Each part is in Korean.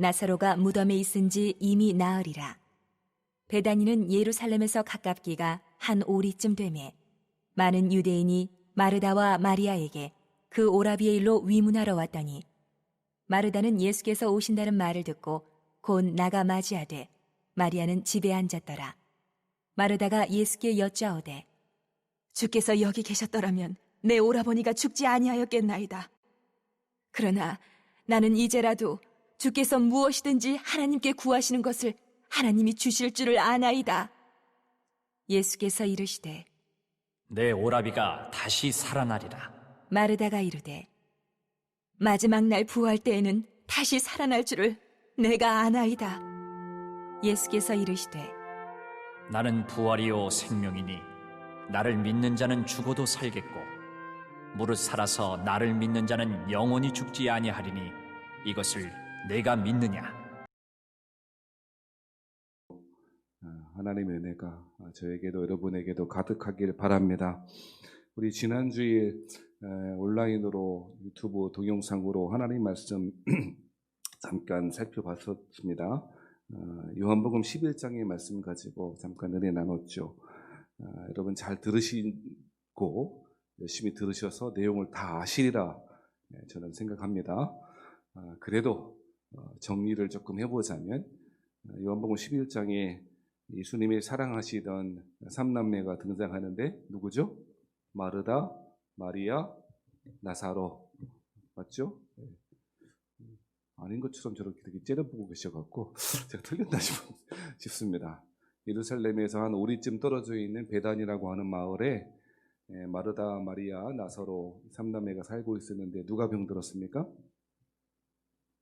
나사로가 무덤에 있은지 이미 나으리라. 베다니는 예루살렘에서 가깝기가 한 오리쯤 되매 많은 유대인이 마르다와 마리아에게 그 오라비의 일로 위문하러 왔더니 마르다는 예수께서 오신다는 말을 듣고 곧 나가 맞이하되 마리아는 집에 앉았더라. 마르다가 예수께 여짜오되 주께서 여기 계셨더라면 내 오라버니가 죽지 아니하였겠나이다. 그러나 나는 이제라도 주께서 무엇이든지 하나님께 구하시는 것을 하나님이 주실 줄을 아나이다. 예수께서 이르시되 내 오라비가 다시 살아나리라. 마르다가 이르되 마지막 날 부활 때에는 다시 살아날 줄을 내가 아나이다. 예수께서 이르시되 나는 부활이요 생명이니 나를 믿는 자는 죽어도 살겠고 무릇 살아서 나를 믿는 자는 영원히 죽지 아니하리니 이것을 내가 믿느냐? 하나님의 은혜가 저에게도 여러분에게도 가득하길 바랍니다. 우리 지난주에 온라인으로 유튜브 동영상으로 하나님 말씀 잠깐 살펴봤었습니다. 요한복음 11장의 말씀 가지고 잠깐 은혜 나눴죠. 여러분 잘 들으시고 열심히 들으셔서 내용을 다 아시리라 저는 생각합니다. 그래도 정리를 조금 해보자면 요한복음 11장에 예수님이 사랑하시던 삼남매가 등장하는데 누구죠? 마르다, 마리아, 나사로 맞죠? 아닌 것처럼 저렇게 되게 째려보고 계셔갖고 제가 틀렸나 싶습니다. 예루살렘에서 한 오리쯤 떨어져 있는 베단이라고 하는 마을에 마르다, 마리아, 나사로 삼남매가 살고 있었는데 누가 병들었습니까?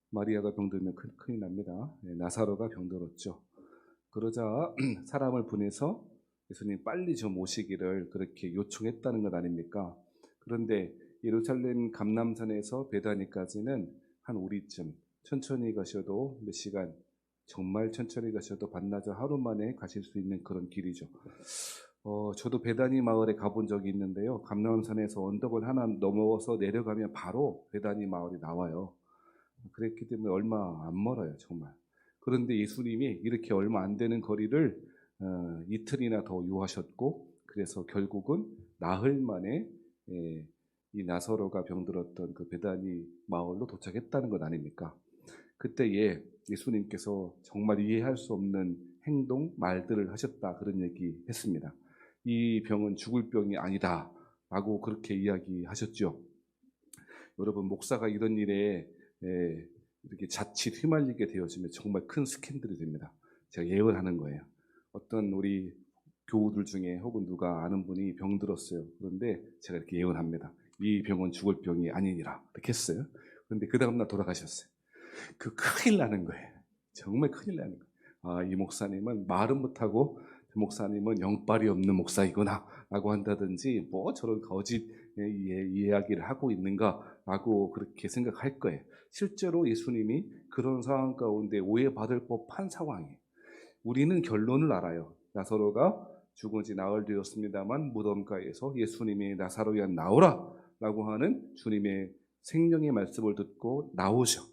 마리아가 병들면 큰일 납니다. 나사로가 병들었죠. 그러자 사람을 보내서 예수님 빨리 좀 오시기를 그렇게 요청했다는 것 아닙니까? 그런데 예루살렘 감람산에서 베다니까지는 한 오리쯤 천천히 가셔도 몇 시간, 정말 천천히 가셔도 반나절 하루 만에 가실 수 있는 그런 길이죠. 저도 베다니 마을에 가본 적이 있는데요. 감람산에서 언덕을 하나 넘어서 내려가면 바로 베다니 마을이 나와요. 그랬기 때문에 얼마 안 멀어요, 정말. 그런데 예수님이 이렇게 얼마 안 되는 거리를 이틀이나 더 유하셨고, 그래서 결국은 나흘 만에 이 나사로가 병들었던 그 베다니 마을로 도착했다는 것 아닙니까? 그때에 예수님께서 정말 이해할 수 없는 행동, 말들을 하셨다, 그런 얘기 했습니다. 이 병은 죽을 병이 아니다 라고 그렇게 이야기하셨죠. 여러분, 목사가 이런 일에 이렇게 자칫 휘말리게 되어지면 정말 큰 스캔들이 됩니다. 제가 예언하는 거예요. 어떤 우리 교우들 중에 혹은 누가 아는 분이 병들었어요. 그런데 제가 이렇게 예언합니다. 이 병은 죽을 병이 아니니라 이렇게 했어요. 그런데 그 다음날 돌아가셨어요. 그 큰일 나는 거예요. 정말 큰일 나는 거예요. 이 목사님은 말은 못하고 그 목사님은 영빨이 없는 목사이구나 라고 한다든지 뭐 저런 거짓 이야기를 하고 있는가 라고 그렇게 생각할 거예요. 실제로 예수님이 그런 상황 가운데 오해받을 법한 상황이에요. 우리는 결론을 알아요. 나사로가 죽은 지 나흘 되었습니다만 무덤가에서 예수님이 나사로야 나오라 라고 하는 주님의 생명의 말씀을 듣고 나오셔.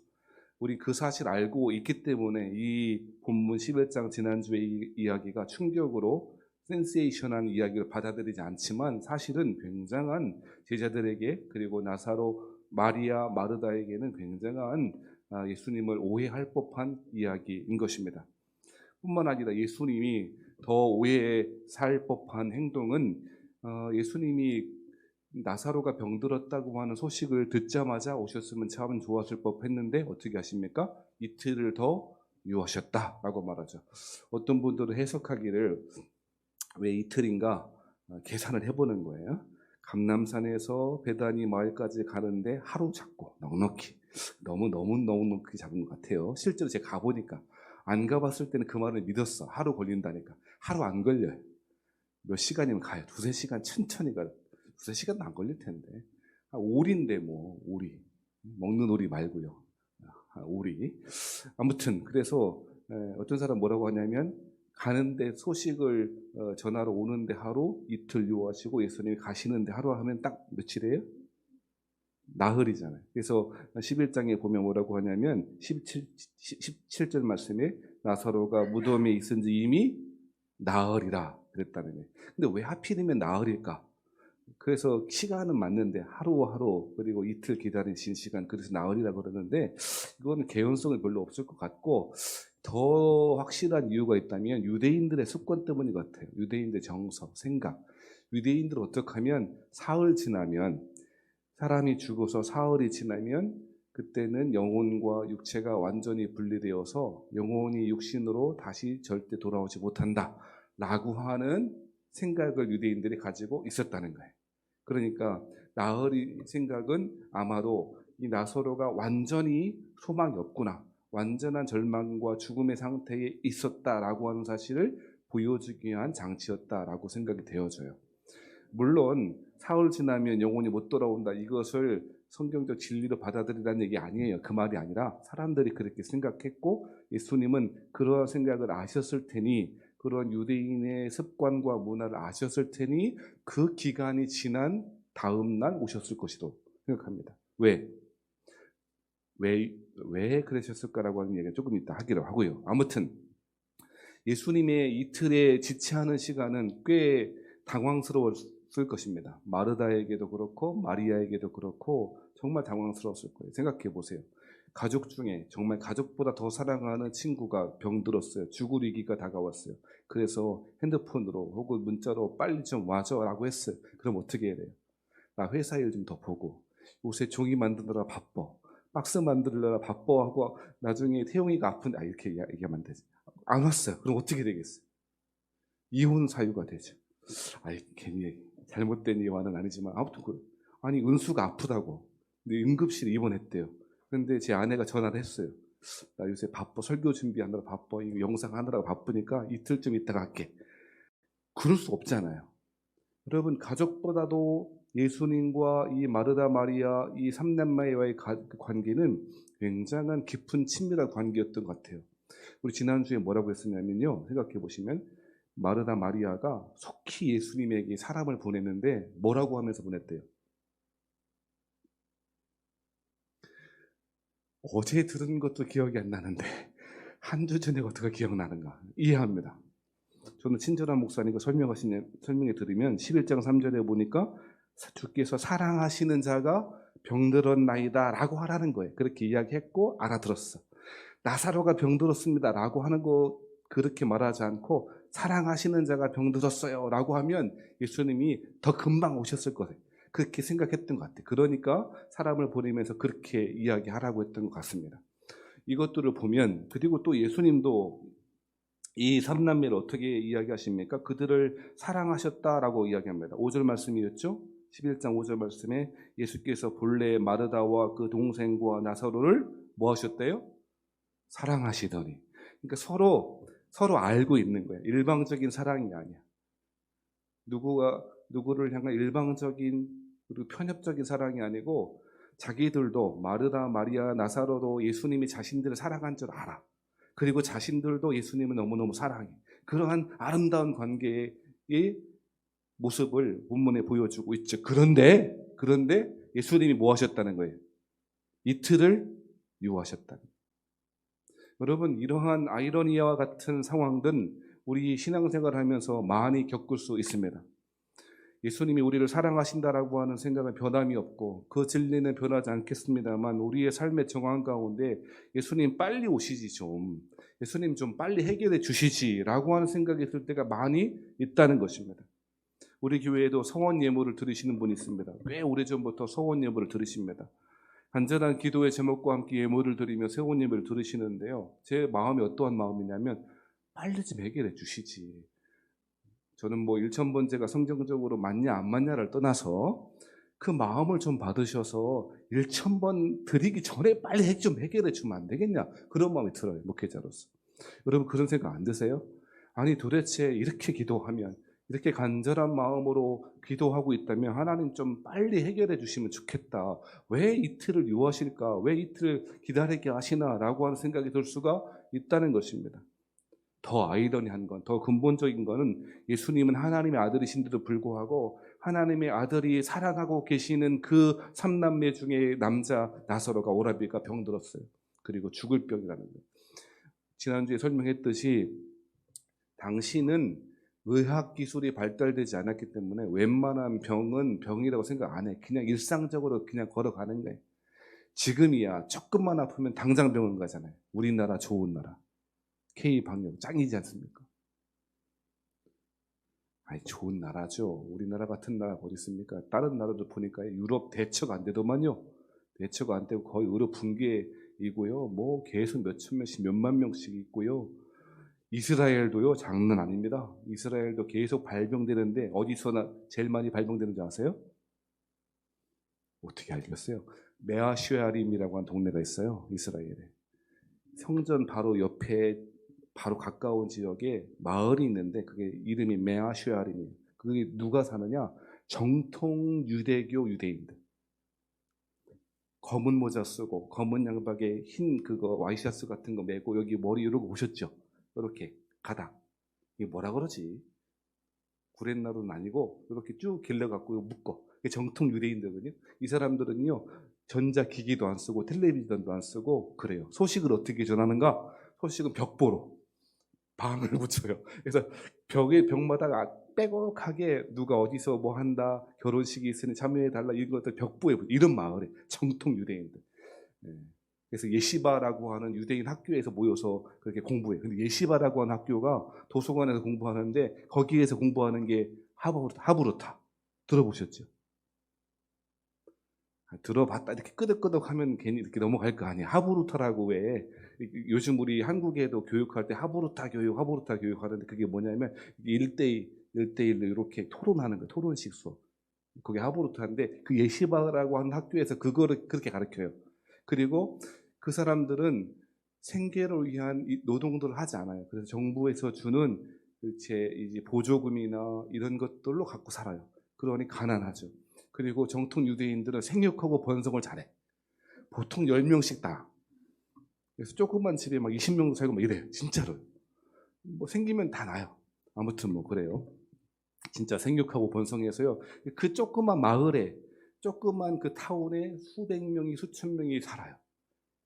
우리 그 사실 알고 있기 때문에 이 본문 11장 지난주의 이야기가 충격으로 센세이션한 이야기를 받아들이지 않지만 사실은 굉장한 제자들에게 그리고 나사로, 마리아, 마르다에게는 굉장한 예수님을 오해할 법한 이야기인 것입니다. 뿐만 아니라 예수님이 더 오해에 살 법한 행동은 예수님이 나사로가 병들었다고 하는 소식을 듣자마자 오셨으면 참 좋았을 법했는데 어떻게 하십니까? 이틀을 더 유하셨다라고 말하죠. 어떤 분들은 해석하기를 왜 이틀인가 계산을 해보는 거예요. 감람산에서 베다니 마을까지 가는데 하루 잡고 넉넉히 너무 넉넉히 잡은 것 같아요. 실제로 제가 가보니까 안 가봤을 때는 그 말을 믿었어. 하루 걸린다니까. 하루 안 걸려요. 몇 시간이면 가요. 두세 시간 천천히 가요. 두세 시간도 안 걸릴 텐데. 오리인데 뭐 오리. 먹는 오리 말고요. 오리. 아무튼 그래서 어떤 사람 뭐라고 하냐면 가는데 소식을 전하러 오는데 하루, 이틀 유하시고 예수님이 가시는데 하루 하면 딱 며칠이에요? 나흘이잖아요. 그래서 11장에 보면 뭐라고 하냐면 17절 말씀에 나사로가 무덤에 있은 지 이미 나흘이라 그랬다는 거예요. 근데 왜 하필이면 나흘일까? 그래서 시간은 맞는데 하루하루 그리고 이틀 기다리신 시간, 그래서 나흘이라고 그러는데 이거는 개연성이 별로 없을 것 같고, 더 확실한 이유가 있다면 유대인들의 습관 때문인 것 같아요. 유대인들의 정서, 생각. 유대인들은 어떻게 하면 사흘 지나면, 사람이 죽어서 사흘이 지나면 그때는 영혼과 육체가 완전히 분리되어서 영혼이 육신으로 다시 절대 돌아오지 못한다 라고 하는 생각을 유대인들이 가지고 있었다는 거예요. 그러니까 나흘이 생각은 아마도 이 나사로가 완전히 소망이 없구나, 완전한 절망과 죽음의 상태에 있었다라고 하는 사실을 보여주기 위한 장치였다라고 생각이 되어져요. 물론 사흘 지나면 영혼이 못 돌아온다, 이것을 성경적 진리로 받아들이라는 얘기 아니에요. 그 말이 아니라 사람들이 그렇게 생각했고 예수님은 그러한 생각을 아셨을 테니, 그런 유대인의 습관과 문화를 아셨을 테니 그 기간이 지난 다음 날 오셨을 것이라고 생각합니다. 왜 그러셨을까라고 하는 얘기는 조금 이따 하기로 하고요. 아무튼 예수님의 이틀의 지체하는 시간은 꽤 당황스러웠을 것입니다. 마르다에게도 그렇고 마리아에게도 그렇고 정말 당황스러웠을 거예요. 생각해 보세요. 가족 중에 정말 가족보다 더 사랑하는 친구가 병들었어요. 죽을 위기가 다가왔어요. 그래서 핸드폰으로 혹은 문자로 빨리 좀 와줘 라고 했어요. 그럼 어떻게 해야 돼요? 나 회사 일 좀 더 보고, 요새 종이 만드느라 바빠, 박스 만들느라 바빠 하고, 나중에 태용이가 아픈데 이렇게 얘기하면 안 되지. 안 왔어요. 그럼 어떻게 되겠어요? 이혼 사유가 되죠. 괜히 잘못된 이유는 아니지만 아무튼 아니 은수가 아프다고 근데 응급실에 입원했대요. 근데 제 아내가 전화를 했어요. 나 요새 바빠, 설교 준비하느라 바빠, 이거 영상 하느라 바쁘니까 이틀쯤 있다가 할게. 그럴 수 없잖아요. 여러분, 가족보다도 예수님과 이 마르다 마리아 이 삼남매와의 관계는 굉장한 깊은 친밀한 관계였던 것 같아요. 우리 지난주에 뭐라고 했었냐면요, 생각해 보시면 마르다 마리아가 속히 예수님에게 사람을 보냈는데 뭐라고 하면서 보냈대요? 어제 들은 것도 기억이 안 나는데 한 주 전에 어떻게 기억나는가? 이해합니다. 저는 친절한 목사님과 설명해 드리면 11장 3절에 보니까 주께서 사랑하시는 자가 병들었나이다 라고 하라는 거예요. 그렇게 이야기했고 알아들었어. 나사로가 병들었습니다 라고 하는 거 그렇게 말하지 않고 사랑하시는 자가 병들었어요 라고 하면 예수님이 더 금방 오셨을 거예요. 그렇게 생각했던 것 같아요. 그러니까 사람을 보내면서 그렇게 이야기하라고 했던 것 같습니다. 이것들을 보면, 그리고 또 예수님도 이 삼남매를 어떻게 이야기하십니까? 그들을 사랑하셨다라고 이야기합니다. 5절 말씀이었죠? 11장 5절 말씀에 예수께서 본래 마르다와 그 동생과 나사로를 뭐 하셨대요? 사랑하시더니. 그러니까 서로 알고 있는 거예요. 일방적인 사랑이 아니야. 누구를 향한 일방적인 그리고 편협적인 사랑이 아니고 자기들도, 마르다, 마리아, 나사로도 예수님이 자신들을 사랑한 줄 알아. 그리고 자신들도 예수님을 너무너무 사랑해. 그러한 아름다운 관계의 모습을 본문에 보여주고 있죠. 그런데 예수님이 뭐 하셨다는 거예요? 이틀을 유하셨다는 거예요. 여러분, 이러한 아이러니아와 같은 상황들은 우리 신앙생활을 하면서 많이 겪을 수 있습니다. 예수님이 우리를 사랑하신다라고 하는 생각은 변함이 없고 그 진리는 변하지 않겠습니다만, 우리의 삶의 정황 가운데 예수님 빨리 오시지 좀, 예수님 좀 빨리 해결해 주시지 라고 하는 생각이 있을 때가 많이 있다는 것입니다. 우리 교회에도 성원 예물을 드리시는 분이 있습니다. 꽤 오래전부터 성원 예물을 드리십니다. 간절한 기도의 제목과 함께 예물을 드리며 성원 예물을 드리시는데요, 제 마음이 어떠한 마음이냐면 빨리 좀 해결해 주시지. 저는 뭐 1000번째가 성경적으로 맞냐 안 맞냐를 떠나서 그 마음을 좀 받으셔서 1000번 드리기 전에 빨리 좀 해결해 주면 안 되겠냐, 그런 마음이 들어요, 목회자로서. 여러분, 그런 생각 안 드세요? 아니, 도대체 이렇게 기도하면, 이렇게 간절한 마음으로 기도하고 있다면 하나님 좀 빨리 해결해 주시면 좋겠다, 왜 이틀을 유하실까, 왜 이틀을 기다리게 하시나 라고 하는 생각이 들 수가 있다는 것입니다. 더 아이러니한 건, 더 근본적인 거는 예수님은 하나님의 아들이신데도 불구하고 하나님의 아들이 사랑하고 계시는 그 삼남매 중에 남자 나사로가 오라비가 병들었어요. 그리고 죽을 병이라는 거예요. 지난주에 설명했듯이 당신은 의학 기술이 발달되지 않았기 때문에 웬만한 병은 병이라고 생각 안 해. 그냥 일상적으로 그냥 걸어가는 거예요. 지금이야 조금만 아프면 당장 병원 가잖아요. 우리나라 좋은 나라. K방역 짱이지 않습니까? 아니 좋은 나라죠. 우리나라 같은 나라 어디 있습니까? 다른 나라들 보니까 유럽 대처가 안 되더만요. 대처가 안 되고 거의 의료 붕괴이고요. 뭐 계속 몇천 명씩 몇만 명씩 있고요. 이스라엘도요 장난 아닙니다. 이스라엘도 계속 발병되는데 어디서나 제일 많이 발병되는 줄 아세요? 어떻게 알겠어요? 메아슈아림이라고 하는 동네가 있어요. 이스라엘에. 성전 바로 옆에 바로 가까운 지역에 마을이 있는데 그게 이름이 메아슈아림이에요. 그게 누가 사느냐? 정통 유대교 유대인들. 검은 모자 쓰고 검은 양박에 흰 그거 와이셔츠 같은 거 메고 여기 머리 이러고 오셨죠? 이렇게 가닥. 이게 뭐라 그러지? 구렛나루는 아니고 이렇게 쭉 길러갖고 묶어. 이게 정통 유대인들거든요. 이 사람들은요 전자기기도 안 쓰고 텔레비전도 안 쓰고 그래요. 소식을 어떻게 전하는가? 소식은 벽보로 방을 붙여요. 그래서 벽마다 빼곡하게 누가 어디서 뭐 한다, 결혼식이 있으니 참여해달라 이런 것들 벽보에 이런 마을에 정통 유대인들. 그래서 예시바라고 하는 유대인 학교에서 모여서 그렇게 공부해요. 근데 예시바라고 하는 학교가 도서관에서 공부하는데 거기에서 공부하는 게 하브루타. 들어보셨죠? 들어봤다 이렇게 끄덕끄덕 하면 괜히 이렇게 넘어갈 거 아니에요. 하브루타라고 왜 요즘 우리 한국에도 교육할 때 하브루타 교육 하는데 그게 뭐냐면 1대1로 이렇게 토론하는 거예요. 토론식 수업. 그게 하브루타인데 그 예시바라고 하는 학교에서 그거를 그렇게 가르쳐요. 그리고 그 사람들은 생계를 위한 노동들을 하지 않아요. 그래서 정부에서 주는 이제 보조금이나 이런 것들로 갖고 살아요. 그러니 가난하죠. 그리고 정통 유대인들은 생육하고 번성을 잘해. 보통 10명씩 다. 그래서 조그만 집에 막 20명도 살고 막 이래요. 진짜로. 뭐 생기면 다 나요. 아무튼 뭐 그래요. 진짜 생육하고 번성해서요. 그 조그만 마을에, 조그만 그 타운에 수백 명이, 수천 명이 살아요.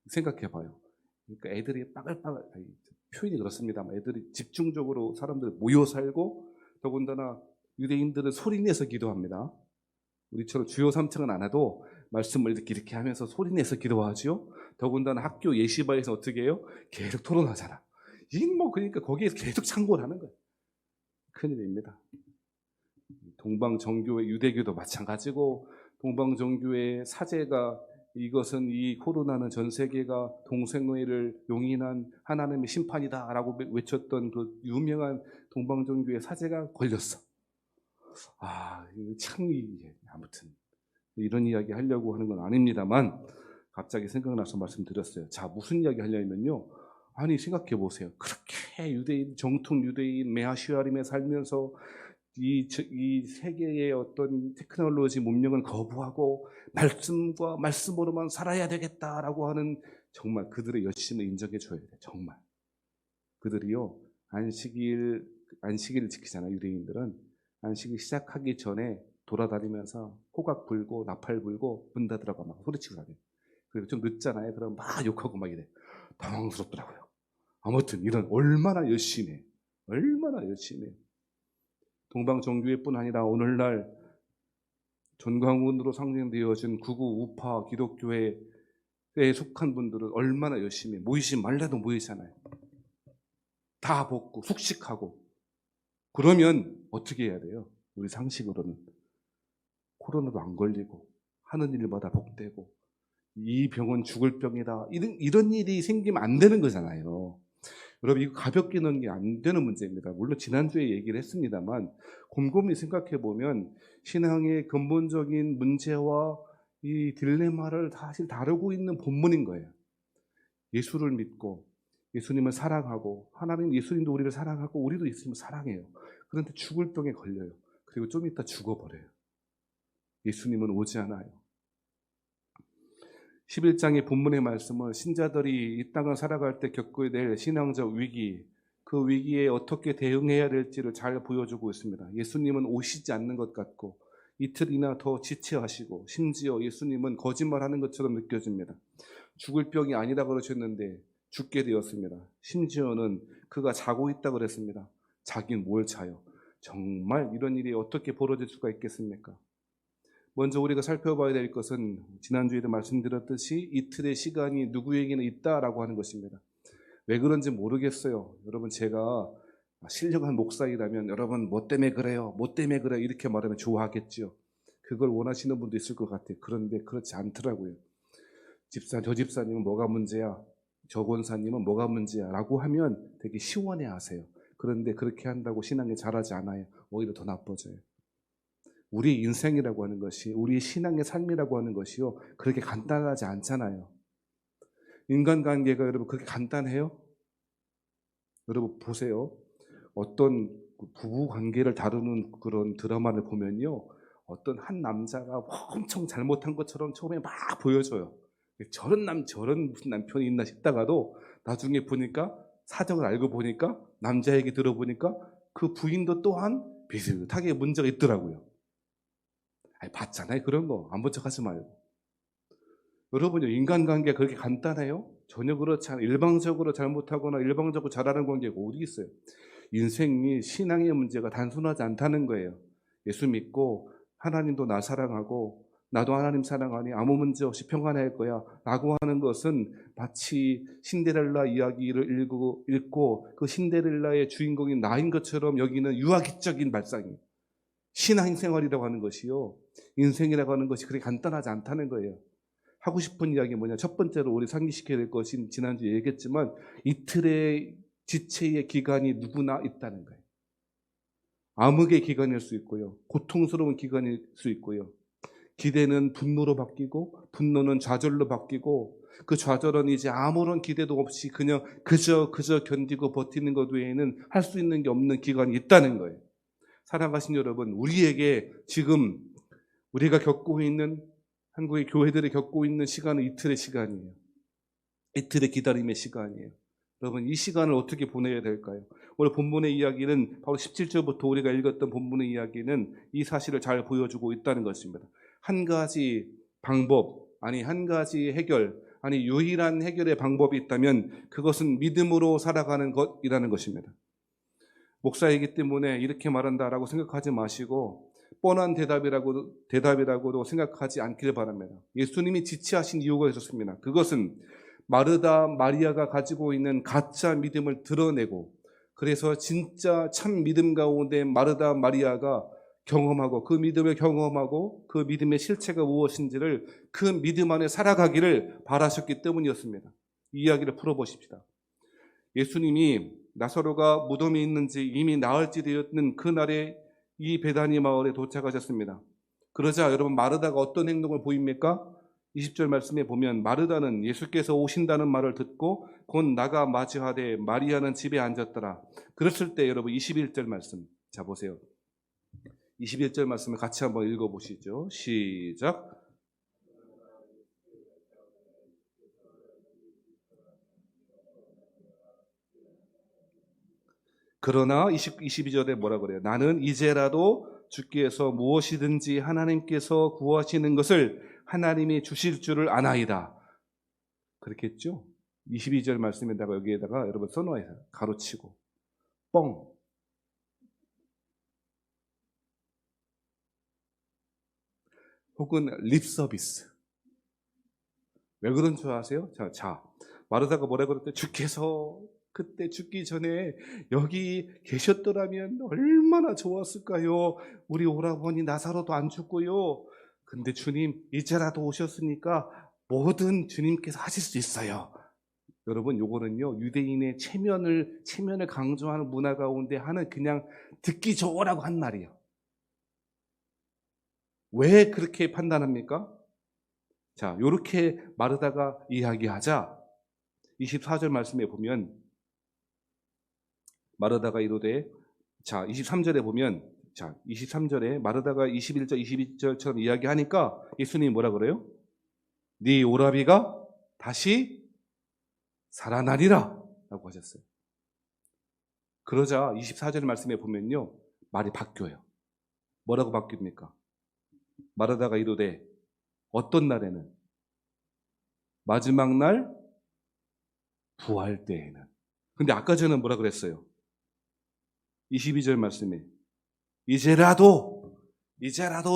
생각해봐요. 그러니까 애들이 빠글빠글, 표현이 그렇습니다만 애들이 집중적으로 사람들 모여 살고 더군다나 유대인들은 소리내서 기도합니다. 우리처럼 주요 3층은 안 해도 말씀을 이렇게 하면서 소리내서 기도하죠. 더군다나 학교 예시바에서 어떻게 해요? 계속 토론하잖아. 뭐 그러니까 거기에서 계속 참고를 하는 거예요. 큰일입니다. 동방정교회 유대교도 마찬가지고 동방정교회 사제가 이것은 이 코로나는 전 세계가 동성애를 용인한 하나님의 심판이다라고 외쳤던 그 유명한 동방정교회 사제가 걸렸어. 이거 참 아무튼 이런 이야기 하려고 하는 건 아닙니다만 갑자기 생각나서 말씀드렸어요. 자, 무슨 이야기 하려면요. 아니 생각해 보세요. 그렇게 유대인 정통 유대인 메아슈아림에 살면서 이 세계의 어떤 테크놀로지 문명을 거부하고 말씀으로만 살아야 되겠다라고 하는 정말 그들의 열심을 인정해 줘야 돼요. 정말 그들이요 안식일을 지키잖아요. 유대인들은 안식일 시작하기 전에 돌아다니면서 호각 불고 나팔 불고 문 닫으라고 막 소리치고 다녀요. 그리고 좀 늦잖아요. 그럼 막 욕하고 막 이래. 당황스럽더라고요. 아무튼 이런 얼마나 열심히 해. 동방정교회뿐 아니라 오늘날 전광훈으로 상징되어진 구구 우파 기독교회에 속한 분들은 얼마나 열심히 모이지 말래도 모이잖아요. 다 벗고 숙식하고. 그러면 어떻게 해야 돼요? 우리 상식으로는 코로나도 안 걸리고 하는 일마다 복되고 이 병은 죽을 병이다. 이런 일이 생기면 안 되는 거잖아요. 여러분 이거 가볍게 넣는 게 안 되는 문제입니다. 물론 지난주에 얘기를 했습니다만 곰곰이 생각해 보면 신앙의 근본적인 문제와 이 딜레마를 사실 다루고 있는 본문인 거예요. 예수를 믿고 예수님을 사랑하고 하나님 예수님도 우리를 사랑하고 우리도 예수님을 사랑해요. 그런데 죽을 병에 걸려요. 그리고 좀 이따 죽어버려요. 예수님은 오지 않아요. 11장의 본문의 말씀은 신자들이 이 땅을 살아갈 때 겪게 될 신앙적 위기, 그 위기에 어떻게 대응해야 될지를 잘 보여주고 있습니다. 예수님은 오시지 않는 것 같고 이틀이나 더 지체하시고 심지어 예수님은 거짓말하는 것처럼 느껴집니다. 죽을 병이 아니라 그러셨는데 죽게 되었습니다. 심지어는 그가 자고 있다 그랬습니다. 자긴 뭘 자요? 정말 이런 일이 어떻게 벌어질 수가 있겠습니까? 먼저 우리가 살펴봐야 될 것은 지난주에도 말씀드렸듯이 이틀의 시간이 누구에게는 있다라고 하는 것입니다. 왜 그런지 모르겠어요. 여러분, 제가 신령한 목사이라면 여러분 뭐 때문에 그래요? 뭐 때문에 그래요? 이렇게 말하면 좋아하겠죠. 그걸 원하시는 분도 있을 것 같아요. 그런데 그렇지 않더라고요. 저 집사님은 뭐가 문제야? 저 권사님은 뭐가 문제야? 라고 하면 되게 시원해 하세요. 그런데 그렇게 한다고 신앙이 자라지 않아요. 오히려 더 나빠져요. 우리 인생이라고 하는 것이, 우리 신앙의 삶이라고 하는 것이요, 그렇게 간단하지 않잖아요. 인간관계가 여러분 그렇게 간단해요? 여러분 보세요. 어떤 부부관계를 다루는 그런 드라마를 보면요, 어떤 한 남자가 엄청 잘못한 것처럼 처음에 막 보여줘요. 저런 무슨 남편이 있나 싶다가도 나중에 보니까, 사정을 알고 보니까, 남자 얘기 들어보니까 그 부인도 또한 비슷하게 문제가 있더라고요. 아니, 봤잖아요. 그런 거 안 본 척 하지 말고. 여러분요, 인간관계가 그렇게 간단해요? 전혀 그렇지 않아요. 일방적으로 잘못하거나 일방적으로 잘하는 관계가 어디 있어요? 인생이, 신앙의 문제가 단순하지 않다는 거예요. 예수 믿고 하나님도 나 사랑하고 나도 하나님 사랑하니 아무 문제 없이 평안할 거야 라고 하는 것은 마치 신데렐라 이야기를 읽고 그 신데렐라의 주인공인 나인 것처럼 여기는 유아기적인 발상이에요. 신앙생활이라고 하는 것이요, 인생이라고 하는 것이 그렇게 간단하지 않다는 거예요. 하고 싶은 이야기 뭐냐? 첫 번째로 우리 상기시켜야 될 것이, 지난주에 얘기했지만, 이틀의 지체의 기간이 누구나 있다는 거예요. 암흑의 기간일 수 있고요, 고통스러운 기간일 수 있고요, 기대는 분노로 바뀌고 분노는 좌절로 바뀌고, 그 좌절은 이제 아무런 기대도 없이 그냥 그저 견디고 버티는 것 외에는 할 수 있는 게 없는 기간이 있다는 거예요. 사랑하신 여러분, 우리에게 지금 우리가 겪고 있는, 한국의 교회들이 겪고 있는 시간은 이틀의 시간이에요. 이틀의 기다림의 시간이에요. 여러분, 이 시간을 어떻게 보내야 될까요? 오늘 본문의 이야기는, 바로 17절부터 우리가 읽었던 본문의 이야기는 이 사실을 잘 보여주고 있다는 것입니다. 한 가지 방법, 아니 한 가지 해결, 아니 유일한 해결의 방법이 있다면 그것은 믿음으로 살아가는 것이라는 것입니다. 목사이기 때문에 이렇게 말한다라고 생각하지 마시고, 뻔한 대답이라고도 생각하지 않길 바랍니다. 예수님이 지체하신 이유가 있었습니다. 그것은 마르다 마리아가 가지고 있는 가짜 믿음을 드러내고, 그래서 진짜 참 믿음 가운데 마르다 마리아가 경험하고, 그 믿음을 경험하고 그 믿음의 실체가 무엇인지를, 그 믿음 안에 살아가기를 바라셨기 때문이었습니다. 이 이야기를 풀어보십시다. 예수님이 나사로가 무덤에 있는지 이미 나흘째 되었는 그날에 이 베다니 마을에 도착하셨습니다. 그러자 여러분, 마르다가 어떤 행동을 보입니까? 20절 말씀에 보면, 마르다는 예수께서 오신다는 말을 듣고 곧 나가 맞이하되 마리아는 집에 앉았더라. 그랬을 때 여러분, 21절 말씀, 자 보세요. 21절 말씀을 같이 한번 읽어보시죠. 시작. 그러나 22절에 뭐라 그래요? 나는 이제라도 주께서 무엇이든지 하나님께서 구하시는 것을 하나님이 주실 줄을 아나이다. 그렇게 했죠? 22절 말씀에다가 여기에다가 여러분 써놓아요. 가로치고 뻥. 혹은 립서비스. 왜 그런 줄 아세요? 자, 마르다가 뭐라 그랬대? 주께서 그때 죽기 전에 여기 계셨더라면 얼마나 좋았을까요? 우리 오라버니 나사로도 안 죽고요. 근데 주님 이제라도 오셨으니까 뭐든 주님께서 하실 수 있어요. 여러분, 요거는요, 유대인의 체면을 강조하는 문화 가운데 하는, 그냥 듣기 좋으라고 한 말이에요. 왜 그렇게 판단합니까? 자, 요렇게 마르다가 이야기하자 24절 말씀에 보면, 마르다가 이르되, 자 23절에 보면, 자 23절에 마르다가 21절 22절처럼 이야기하니까 예수님이 뭐라 그래요? 네 오라비가 다시 살아나리라 라고 하셨어요. 그러자 24절 말씀에 보면요, 말이 바뀌어요. 뭐라고 바뀝니까? 마르다가 이르되 어떤 날에는? 마지막 날 부활 때에는. 근데 아까 전에 뭐라 그랬어요? 22절 말씀에 이제라도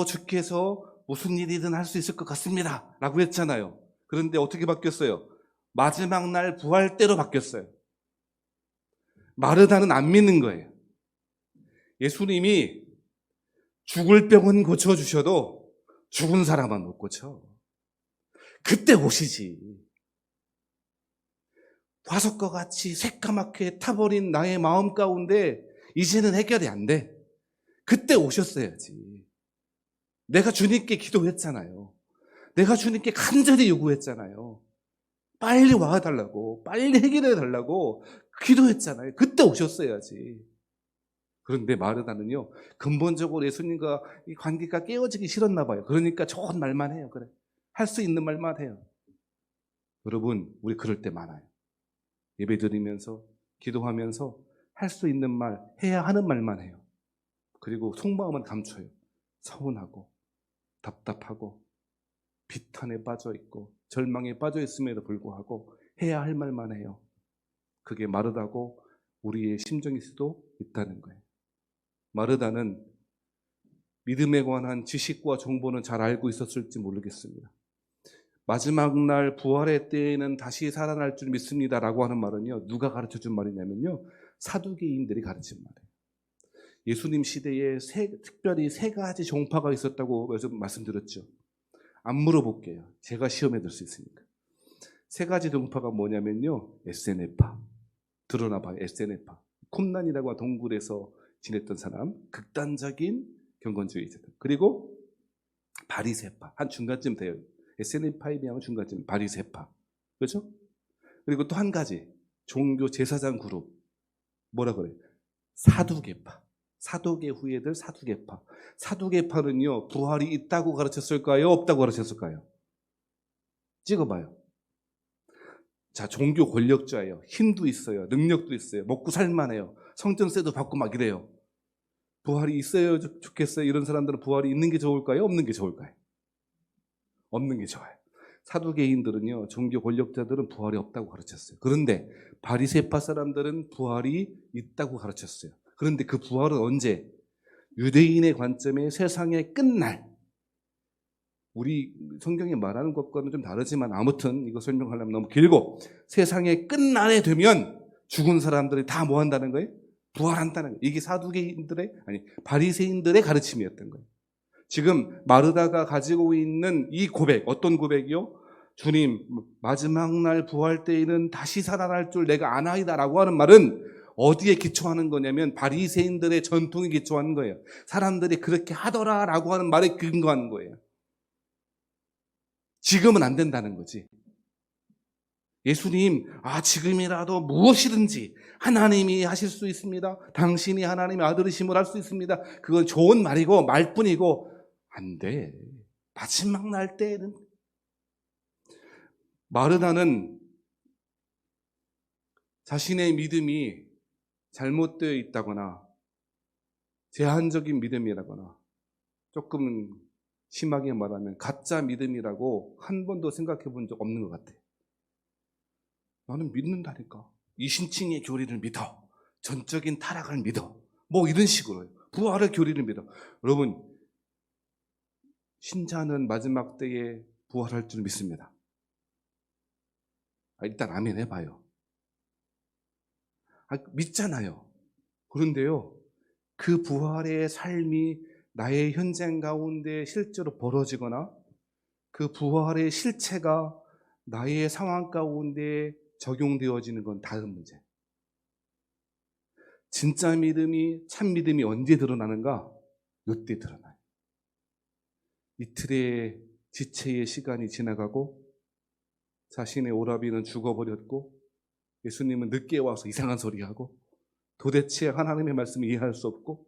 주께서 무슨 일이든 할 수 있을 것 같습니다 라고 했잖아요. 그런데 어떻게 바뀌었어요? 마지막 날 부활 때로 바뀌었어요. 마르다는 안 믿는 거예요. 예수님이 죽을 병은 고쳐주셔도 죽은 사람은 못 고쳐. 그때 오시지. 화석과 같이 새까맣게 타버린 나의 마음 가운데 이제는 해결이 안 돼. 그때 오셨어야지. 내가 주님께 기도했잖아요. 내가 주님께 간절히 요구했잖아요. 빨리 와달라고, 빨리 해결해달라고 기도했잖아요. 그때 오셨어야지. 그런데 마르다는요, 근본적으로 예수님과 이 관계가 깨어지기 싫었나 봐요. 그러니까 좋은 말만 해요. 그래. 할 수 있는 말만 해요. 여러분, 우리 그럴 때 많아요. 예배 드리면서, 기도하면서 할 수 있는 말, 해야 하는 말만 해요. 그리고 속마음은 감춰요. 서운하고, 답답하고, 비탄에 빠져 있고, 절망에 빠져 있음에도 불구하고 해야 할 말만 해요. 그게 마르다고 우리의 심정일 수도 있다는 거예요. 마르다는 믿음에 관한 지식과 정보는 잘 알고 있었을지 모르겠습니다. 마지막 날 부활의 때에는 다시 살아날 줄 믿습니다 라고 하는 말은요, 누가 가르쳐준 말이냐면요, 사두개인들이 가르친 말이에요. 예수님 시대에 특별히 세 가지 종파가 있었다고 말씀드렸죠. 안 물어볼게요. 제가 시험에 들 수 있으니까. 세 가지 종파가 뭐냐면요, SNF파. 드러나봐요. SNF파. 쿰란이라고 동굴에서 지냈던 사람, 극단적인 경건주의자들. 그리고 바리새파. 한 중간쯤 돼요. SNF파에 비하면 중간쯤. 바리새파. 그렇죠? 그리고 또 한 가지, 종교 제사장 그룹. 뭐라 그래요? 사두개파. 사도계 후예들 사두개파. 사두개파는요, 부활이 있다고 가르쳤을까요? 없다고 가르쳤을까요? 찍어봐요. 자, 종교 권력자예요. 힘도 있어요. 능력도 있어요. 먹고 살만해요. 성전세도 받고 막 이래요. 부활이 있어요? 좋겠어요? 이런 사람들은 부활이 있는 게 좋을까요? 없는 게 좋을까요? 없는 게 좋아요. 사두개인들은요, 종교 권력자들은 부활이 없다고 가르쳤어요. 그런데 바리새파 사람들은 부활이 있다고 가르쳤어요. 그런데 그 부활은 언제? 유대인의 관점에 세상의 끝날. 우리 성경이 말하는 것과는 좀 다르지만 아무튼 이거 설명하려면 너무 길고, 세상의 끝날에 되면 죽은 사람들이 다 뭐 한다는 거예요? 부활한다는 거예요. 이게 바리새인들의 가르침이었던 거예요. 지금 마르다가 가지고 있는 이 고백, 어떤 고백이요? 주님, 마지막 날 부활 때에는 다시 살아날 줄 내가 아나이다라고 하는 말은 어디에 기초하는 거냐면 바리새인들의 전통에 기초하는 거예요. 사람들이 그렇게 하더라라고 하는 말에 근거하는 거예요. 지금은 안 된다는 거지. 예수님, 지금이라도 무엇이든지 하나님이 하실 수 있습니다. 당신이 하나님의 아들이심을 할 수 있습니다. 그건 좋은 말이고 말뿐이고 안 돼. 마지막 날 때에는. 마르다는 자신의 믿음이 잘못되어 있다거나 제한적인 믿음이라거나 조금 심하게 말하면 가짜 믿음이라고 한 번도 생각해 본 적 없는 것 같아요. 나는 믿는다니까. 이신칭의 교리를 믿어. 전적인 타락을 믿어. 뭐 이런 식으로요. 부활의 교리를 믿어. 여러분, 신자는 마지막 때에 부활할 줄 믿습니다. 일단 아멘 해봐요. 믿잖아요. 그런데요, 그 부활의 삶이 나의 현장 가운데 실제로 벌어지거나 그 부활의 실체가 나의 상황 가운데 적용되어지는 건 다른 문제. 진짜 믿음이, 참 믿음이 언제 드러나는가? 이때 드러나요. 이틀의 지체의 시간이 지나가고 자신의 오라비는 죽어버렸고 예수님은 늦게 와서 이상한 소리하고 도대체 하나님의 말씀을 이해할 수 없고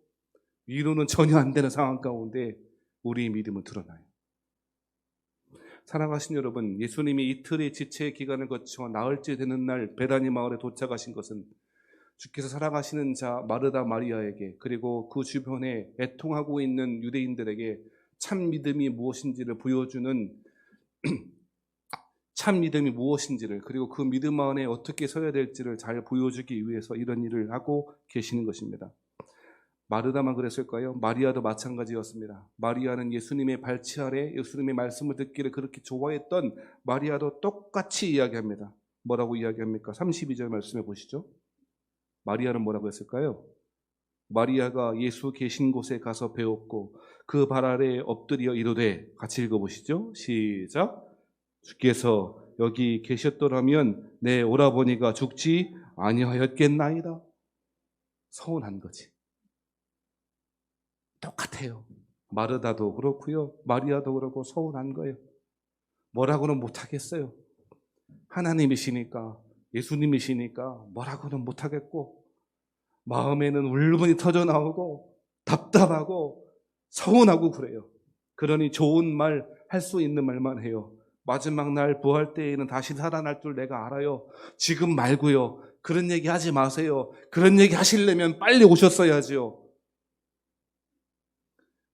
위로는 전혀 안 되는 상황 가운데 우리의 믿음은 드러나요. 사랑하신 여러분, 예수님이 이틀의 지체의 기간을 거쳐 나흘째 되는 날 베다니 마을에 도착하신 것은 주께서 사랑하시는 자 마르다 마리아에게, 그리고 그 주변에 애통하고 있는 유대인들에게 참 믿음이 무엇인지를 보여주는 참 믿음이 무엇인지를, 그리고 그 믿음 안에 어떻게 서야 될지를 잘 보여주기 위해서 이런 일을 하고 계시는 것입니다. 마르다만 그랬을까요? 마리아도 마찬가지였습니다. 마리아는 예수님의 발치 아래 예수님의 말씀을 듣기를 그렇게 좋아했던 마리아도 똑같이 이야기합니다. 뭐라고 이야기합니까? 32절 말씀해 보시죠. 마리아는 뭐라고 했을까요? 마리아가 예수 계신 곳에 가서 배웠고 그 발 아래에 엎드려 이르되, 같이 읽어보시죠. 시작. 주께서 여기 계셨더라면 내 오라버니가 죽지 아니하였겠나이다. 서운한 거지. 똑같아요. 마르다도 그렇고요, 마리아도 그렇고 서운한 거예요. 뭐라고는 못하겠어요. 하나님이시니까, 예수님이시니까 뭐라고는 못하겠고, 마음에는 울분이 터져나오고 답답하고 서운하고 그래요. 그러니 좋은 말, 할 수 있는 말만 해요. 마지막 날 부활 때에는 다시 살아날 줄 내가 알아요. 지금 말고요. 그런 얘기 하지 마세요. 그런 얘기 하시려면 빨리 오셨어야죠.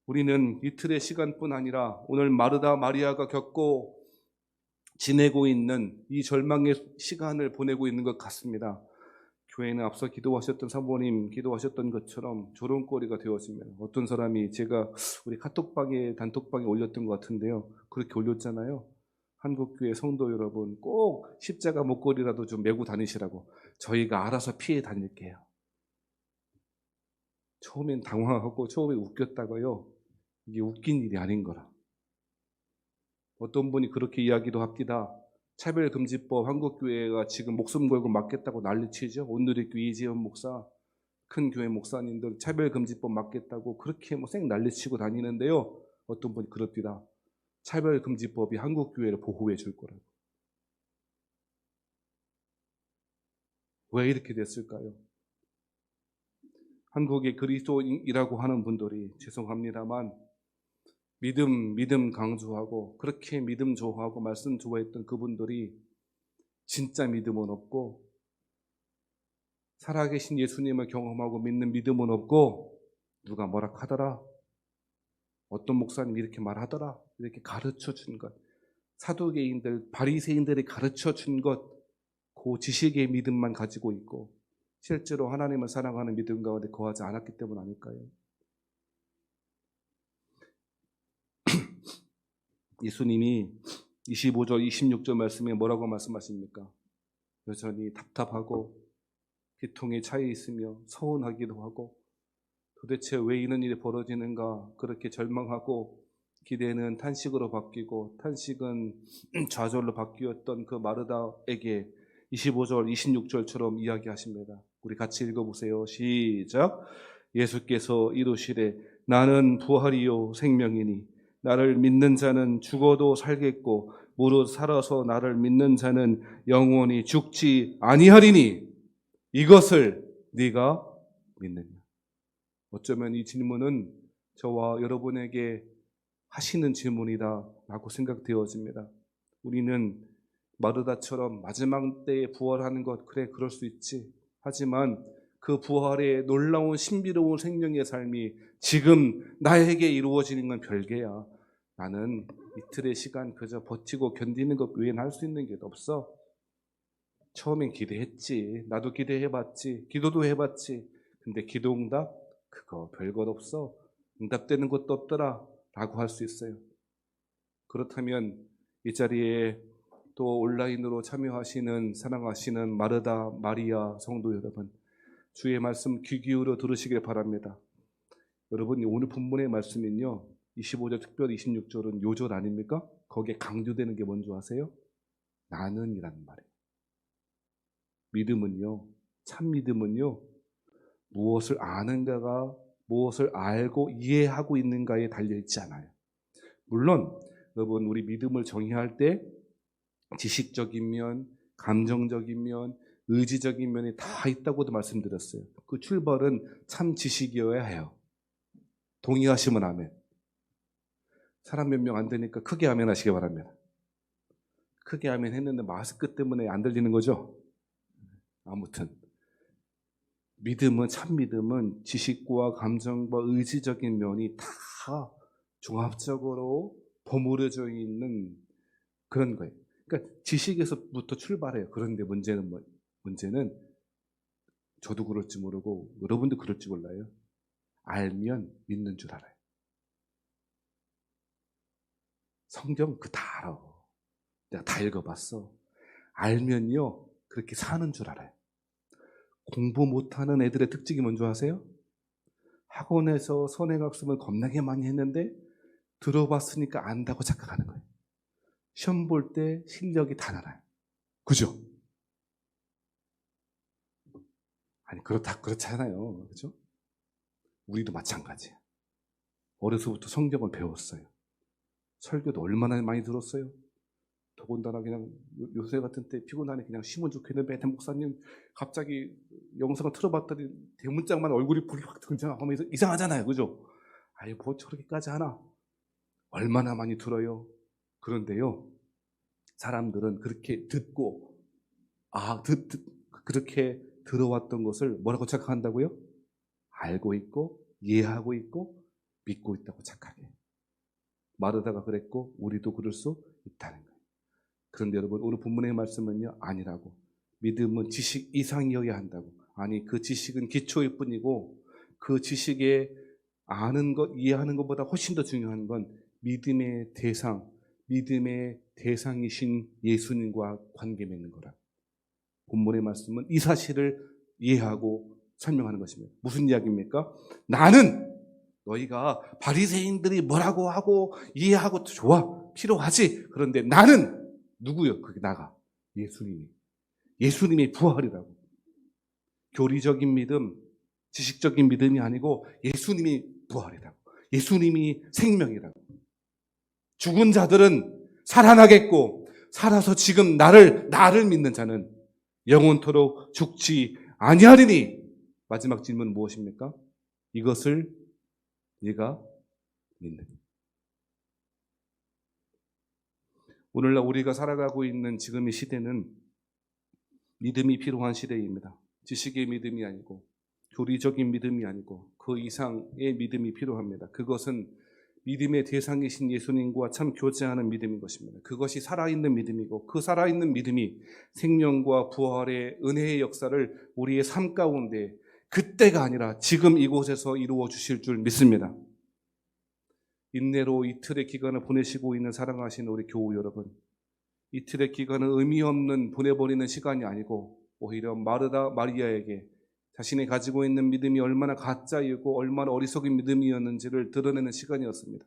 우리는 이틀의 시간뿐 아니라 오늘 마르다 마리아가 겪고 지내고 있는 이 절망의 시간을 보내고 있는 것 같습니다. 교회는 앞서 기도하셨던 사모님 기도하셨던 것처럼 조롱거리가 되었습니다. 어떤 사람이, 제가 우리 카톡방에 단톡방에 올렸던 것 같은데요, 그렇게 올렸잖아요. 한국교회 성도 여러분, 꼭 십자가 목걸이라도 좀 메고 다니시라고. 저희가 알아서 피해 다닐게요. 처음엔 당황하고 처음엔 웃겼다고요. 이게 웃긴 일이 아닌 거라. 어떤 분이 그렇게 이야기도 합니다. 차별금지법 한국교회가 지금 목숨 걸고 막겠다고 난리치죠. 온누리교회 이재현 목사, 큰 교회 목사님들 차별금지법 막겠다고 그렇게 생 난리치고 다니는데요, 어떤 분이 그럽니다. 차별금지법이 한국교회를 보호해 줄 거라고. 왜 이렇게 됐을까요? 한국의 그리스도인이라고 하는 분들이, 죄송합니다만, 믿음 강조하고 그렇게 믿음 좋아하고 말씀 좋아했던 그분들이 진짜 믿음은 없고, 살아계신 예수님을 경험하고 믿는 믿음은 없고, 누가 뭐라 하더라, 어떤 목사님이 이렇게 말하더라, 이렇게 가르쳐 준 것, 사두개인들 바리새인들이 가르쳐 준 것, 그 지식의 믿음만 가지고 있고 실제로 하나님을 사랑하는 믿음 가운데 거하지 않았기 때문 아닐까요? 예수님이 25절 26절 말씀에 뭐라고 말씀하십니까? 여전히 답답하고 기통에 차에 있으며 서운하기도 하고, 도대체 왜 이런 일이 벌어지는가 그렇게 절망하고, 기대는 탄식으로 바뀌고 탄식은 좌절로 바뀌었던 그 마르다에게 25절 26절처럼 이야기하십니다. 우리 같이 읽어보세요. 시작. 예수께서 이르시되 나는 부활이요 생명이니 나를 믿는 자는 죽어도 살겠고 무릇 살아서 나를 믿는 자는 영원히 죽지 아니하리니 이것을 네가 믿느냐. 어쩌면 이 질문은 저와 여러분에게 하시는 질문이다 라고 생각되어집니다. 우리는 마르다처럼 마지막 때에 부활하는 것, 그래 그럴 수 있지. 하지만 그 부활의 놀라운 신비로운 생명의 삶이 지금 나에게 이루어지는 건 별개야. 나는 이틀의 시간 그저 버티고 견디는 것 외에는 할 수 있는 게 없어. 처음엔 기대했지. 나도 기대해봤지. 기도도 해봤지. 근데 기도응답? 그거 별것 없어. 응답되는 것도 없더라 라고 할 수 있어요. 그렇다면 이 자리에 또 온라인으로 참여하시는 사랑하시는 마르다 마리아 성도 여러분, 주의 말씀 귀 기울여 들으시길 바랍니다. 여러분, 오늘 본문의 말씀은요, 25절 특별히 26절은 요절 아닙니까? 거기에 강조되는 게 뭔지 아세요? 나는이라는 말이에요. 믿음은요, 참 믿음은요, 무엇을 아는가가 무엇을 알고 이해하고 있는가에 달려있지 않아요. 물론 여러분, 우리 믿음을 정의할 때 지식적인 면, 감정적인 면, 의지적인 면이 다 있다고도 말씀드렸어요. 그 출발은 참 지식이어야 해요. 동의하시면 아멘. 사람 몇 명 안 되니까 크게 아멘 하시기 바랍니다. 크게 아멘 했는데 마스크 때문에 안 들리는 거죠? 아무튼 믿음은, 참 믿음은 지식과 감정과 의지적인 면이 다 종합적으로 버무려져 있는 그런 거예요. 그러니까 지식에서부터 출발해요. 그런데 문제는 저도 그럴지 모르고 여러분도 그럴지 몰라요. 알면 믿는 줄 알아요. 성경 그 다 알아. 내가 다 읽어봤어. 알면요 그렇게 사는 줄 알아요. 공부 못하는 애들의 특징이 뭔지 아세요? 학원에서 선행학습을 겁나게 많이 했는데 들어봤으니까 안다고 착각하는 거예요. 시험 볼 때 실력이 다 나라요. 그죠? 아니 그렇잖아요. 그죠? 우리도 마찬가지예요. 어려서부터 성경을 배웠어요. 설교도 얼마나 많이 들었어요. 더군다나 그냥 요새 같은 때 피곤하니 그냥 쉬면 좋겠는데 목사님 갑자기 영상을 틀어봤더니 대문짝만 얼굴이 불이 확 등장하면서 이상하잖아요. 그죠? 아유 뭐 저렇게까지 하나. 얼마나 많이 들어요. 그런데요 사람들은 그렇게 듣고 그렇게 들어왔던 것을 뭐라고 착각한다고요? 알고 있고 이해하고 있고 믿고 있다고 착각해요. 마르다가 그랬고 우리도 그럴 수 있다는 거예요. 그런데 여러분 오늘 본문의 말씀은요 아니라고. 믿음은 지식 이상이어야 한다고. 아니 그 지식은 기초일 뿐이고 그 지식에 아는 것 이해하는 것보다 훨씬 더 중요한 건 믿음의 대상이신 예수님과 관계 맺는 거라. 본문의 말씀은 이 사실을 이해하고 설명하는 것입니다. 무슨 이야기입니까? 나는 너희가 바리새인들이 뭐라고 하고 이해하고 좋아 필요하지. 그런데 나는 누구요? 그게 나가 예수님이 부활이라고. 교리적인 믿음, 지식적인 믿음이 아니고 예수님이 부활이라고. 예수님이 생명이라고. 죽은 자들은 살아나겠고 살아서 지금 나를 믿는 자는 영원토록 죽지 아니하리니. 마지막 질문은 무엇입니까? 이것을 네가 믿느냐. 오늘날 우리가 살아가고 있는 지금의 시대는 믿음이 필요한 시대입니다. 지식의 믿음이 아니고 교리적인 믿음이 아니고 그 이상의 믿음이 필요합니다. 그것은 믿음의 대상이신 예수님과 참 교제하는 믿음인 것입니다. 그것이 살아있는 믿음이고 그 살아있는 믿음이 생명과 부활의 은혜의 역사를 우리의 삶 가운데 그때가 아니라 지금 이곳에서 이루어 주실 줄 믿습니다. 인내로 이틀의 기간을 보내시고 있는 사랑하시는 우리 교우 여러분, 이틀의 기간은 의미 없는 보내버리는 시간이 아니고 오히려 마르다 마리아에게 자신이 가지고 있는 믿음이 얼마나 가짜이고 얼마나 어리석은 믿음이었는지를 드러내는 시간이었습니다.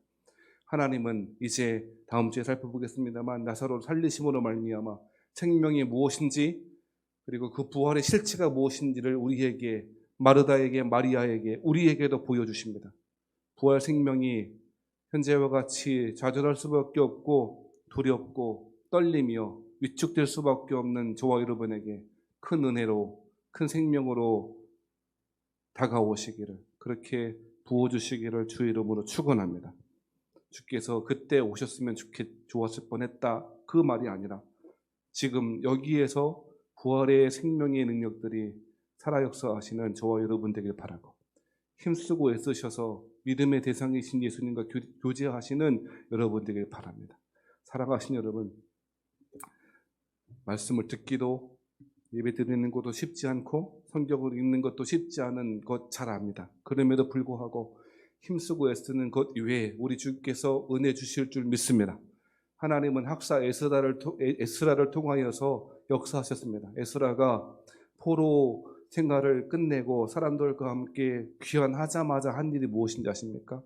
하나님은 이제 다음 주에 살펴보겠습니다만 나사로를 살리심으로 말미암아 생명이 무엇인지 그리고 그 부활의 실체가 무엇인지를 우리에게, 마르다에게, 마리아에게, 우리에게도 보여주십니다. 부활 생명이 현재와 같이 좌절할 수밖에 없고 두렵고 떨리며 위축될 수밖에 없는 저와 여러분에게 큰 은혜로, 큰 생명으로 다가오시기를, 그렇게 부어주시기를 주의 이름으로 축원합니다. 주께서 그때 오셨으면 좋았을 뻔했다 그 말이 아니라 지금 여기에서 부활의 생명의 능력들이 살아 역사하시는 저와 여러분 되길 바라고, 힘쓰고 애쓰셔서 믿음의 대상이신 예수님과 교제하시는 여러분 되길 바랍니다. 사랑하신 여러분, 말씀을 듣기도 예배 드리는 것도 쉽지 않고 성경을 읽는 것도 쉽지 않은 것 잘 압니다. 그럼에도 불구하고 힘쓰고 애쓰는 것 이외에 우리 주께서 은혜 주실 줄 믿습니다. 하나님은 학사 에스라를 통하여서 역사하셨습니다. 에스라가 포로 생활을 끝내고 사람들과 함께 귀환하자마자 한 일이 무엇인지 아십니까?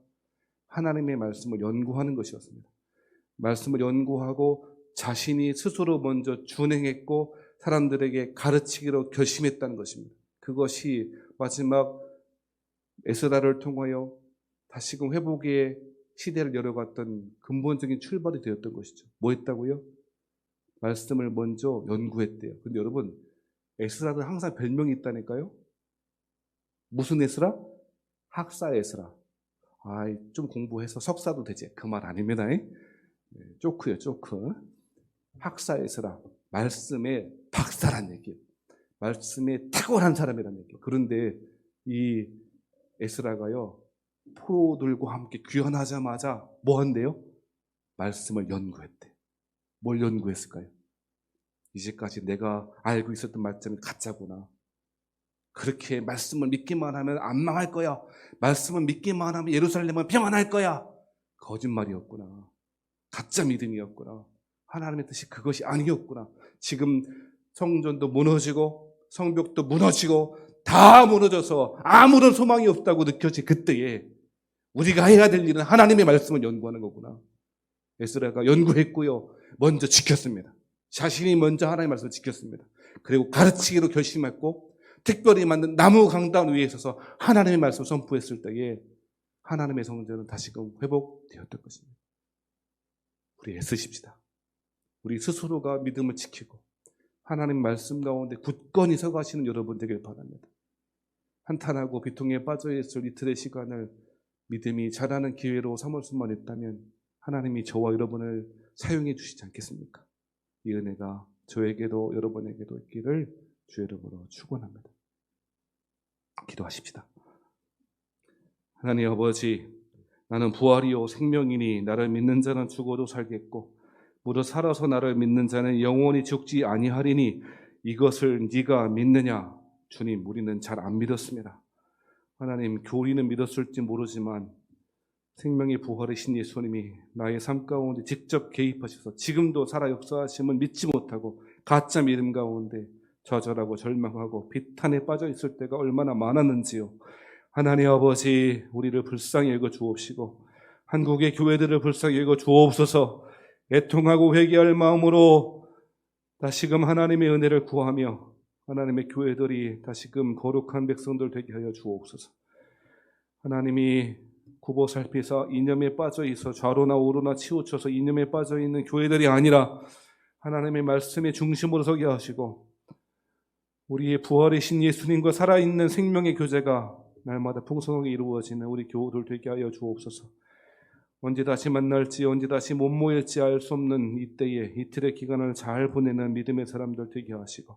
하나님의 말씀을 연구하는 것이었습니다. 말씀을 연구하고 자신이 스스로 먼저 준행했고 사람들에게 가르치기로 결심했다는 것입니다. 그것이 마지막 에스라를 통하여 다시금 회복의 시대를 열어갔던 근본적인 출발이 되었던 것이죠. 뭐 했다고요? 말씀을 먼저 연구했대요. 근데 여러분, 에스라는 항상 별명이 있다니까요. 무슨 에스라? 학사 에스라. 좀 공부해서 석사도 되지. 그 말 아닙니다. 쪼크요, 쪼크. 학사 에스라. 말씀의 박사란 얘기예요. 말씀에 탁월한 사람이란 얘기예요. 그런데 이 에스라가요, 포로들과 함께 귀환하자마자 뭐 한대요? 말씀을 연구했대. 뭘 연구했을까요? 이제까지 내가 알고 있었던 말씀이 가짜구나. 그렇게 말씀을 믿기만 하면 안 망할 거야. 말씀을 믿기만 하면 예루살렘은 평안할 거야. 거짓말이었구나. 가짜 믿음이었구나. 하나님의 뜻이 그것이 아니었구나. 지금 성전도 무너지고 성벽도 무너지고 다 무너져서 아무런 소망이 없다고 느껴질 그때에 우리가 해야 될 일은 하나님의 말씀을 연구하는 거구나. 에스라가 연구했고요. 먼저 지켰습니다. 자신이 먼저 하나님의 말씀을 지켰습니다. 그리고 가르치기로 결심했고 특별히 만든 나무 강단 위에 서서 하나님의 말씀을 선포했을 때에 하나님의 성전은 다시금 회복되었던 것입니다. 우리 애쓰십시다. 우리 스스로가 믿음을 지키고 하나님 말씀 가운데 굳건히 서가시는 여러분 되길 바랍니다. 한탄하고 비통에 빠져있을 이틀의 시간을 믿음이 자라는 기회로 삼을 수만 있다면 하나님이 저와 여러분을 사용해 주시지 않겠습니까? 이 은혜가 저에게도 여러분에게도 있기를 주의 이름으로 축원합니다. 기도하십시다. 하나님 아버지, 나는 부활이요 생명이니 나를 믿는 자는 죽어도 살겠고 무릇 살아서 나를 믿는 자는 영원히 죽지 아니하리니 이것을 네가 믿느냐? 주님, 우리는 잘 안 믿었습니다. 하나님, 교리는 믿었을지 모르지만 생명의 부활이신 예수님이 나의 삶 가운데 직접 개입하셔서 지금도 살아 역사하심을 믿지 못하고 가짜 믿음 가운데 좌절하고 절망하고 비탄에 빠져 있을 때가 얼마나 많았는지요. 하나님 아버지, 우리를 불쌍히 여겨 주옵시고 한국의 교회들을 불쌍히 여겨 주옵소서. 애통하고 회개할 마음으로 다시금 하나님의 은혜를 구하며 하나님의 교회들이 다시금 거룩한 백성들 되게 하여 주옵소서. 하나님이 굽어 살피사 이념에 빠져 있어 좌로나 우로나 치우쳐서 이념에 빠져 있는 교회들이 아니라 하나님의 말씀의 중심으로 서게 하시고 우리의 부활이신 예수님과 살아있는 생명의 교제가 날마다 풍성하게 이루어지는 우리 교우들 되게 하여 주옵소서. 언제 다시 만날지 언제 다시 못 모일지 알 수 없는 이때에 이틀의 기간을 잘 보내는 믿음의 사람들 되게 하시고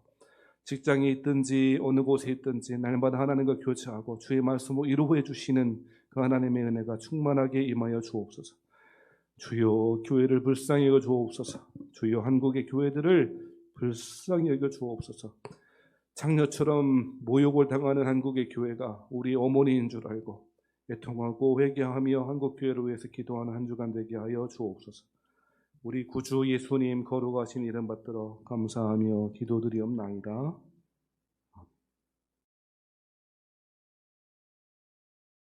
직장에 있든지 어느 곳에 있든지 날마다 하나님과 교제하고 주의 말씀을 이루어 주시는 그 하나님의 은혜가 충만하게 임하여 주옵소서. 주여 교회를 불쌍히 여겨 주옵소서. 주여 한국의 교회들을 불쌍히 여겨 주옵소서. 장녀처럼 모욕을 당하는 한국의 교회가 우리 어머니인 줄 알고 애통하고 회개하며 한국 교회를 위해서 기도하는 한 주간 되게 하여 주옵소서. 우리 구주 예수님 거룩하신 이름 받들어 감사하며 기도드리옵나이다.